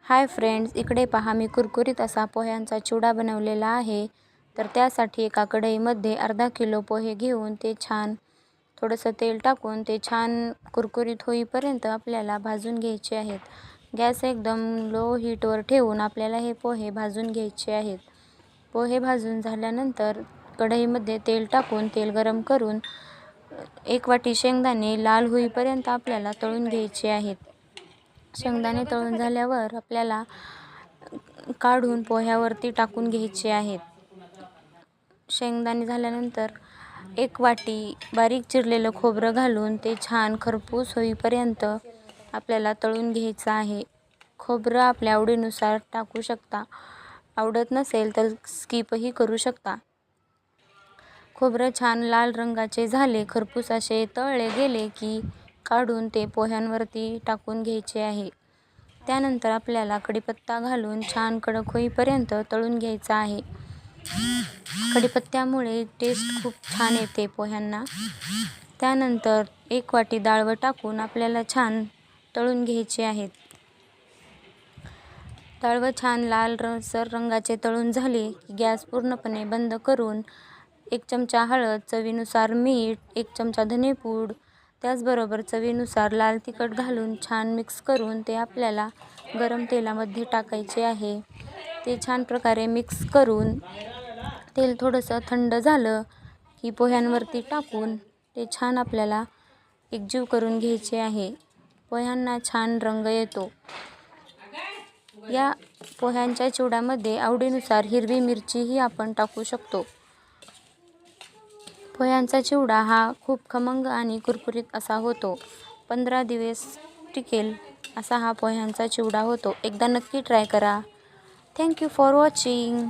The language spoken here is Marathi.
हाय फ्रेंड्स, इकडे पहा मी कुरकुरीत असा पोह्यांचा चिवडा बनवलेला आहे. तर त्यासाठी एका कढईमध्ये अर्धा किलो पोहे घेऊन ते छान थोडंसं तेल टाकून ते छान कुरकुरीत होईपर्यंत आपल्याला भाजून घ्यायचे आहेत. गॅस एकदम लो हीटवर ठेवून आपल्याला हे पोहे भाजून घ्यायचे आहेत. पोहे भाजून झाल्यानंतर कढईमध्ये तेल टाकून तेल गरम करून 1 वाटी शेंगदाणे लाल होईपर्यंत आपल्याला तळून घ्यायचे आहेत. शेंगदाणे तळून झाल्यावर आपल्याला काढून पोह्यावरती टाकून घ्यायचे आहेत. शेंगदाणे झाल्यानंतर 1 वाटी बारीक चिरलेलं खोबरं घालून ते छान खरपूस होईपर्यंत आपल्याला तळून घ्यायचं आहे. खोबरं आपल्या आवडीनुसार टाकू शकता, आवडत नसेल तर स्किपही करू शकता. खोबरं छान लाल रंगाचे झाले, खरपूस असे तळले गेले की काढून ते पोह्यांवरती टाकून घ्यायचे आहे. त्यानंतर आपल्याला कढीपत्ता घालून छान कडक होईपर्यंत तळून घ्यायचा आहे. कढीपत्त्यामुळे टेस्ट खूप छान येते पोह्यांना. त्यानंतर 1 वाटी डाळ टाकून आपल्याला छान तळून घ्यायचे आहेत. डाळ छान लाल सर रंगाचे तळून झाले की गॅस पूर्णपणे बंद करून 1 चमचा हळद, चवीनुसार मीठ, 1 चमचा धनेपूड, त्याचबरोबर चवीनुसार लाल तिखट घालून छान मिक्स करून ते आपल्याला गरम तेलामध्ये टाकायचे आहे. ते छान प्रकारे मिक्स करून तेल थोडंसं थंड झालं की पोह्यांवरती टाकून ते छान आपल्याला एकजीव करून घ्यायचे आहे. पोह्यांना छान रंग येतो. या पोह्यांच्या चिवड्यामध्ये आवडीनुसार हिरवी मिरचीही आपण टाकू शकतो. पोह्यांचा चिवडा हा खूप खमंग आणि कुरकुरीत असा होतो. 15 दिवस टिकेल असा हा पोह्यांचा चिवडा होतो. एकदा नक्की ट्राय करा. Thank you for watching.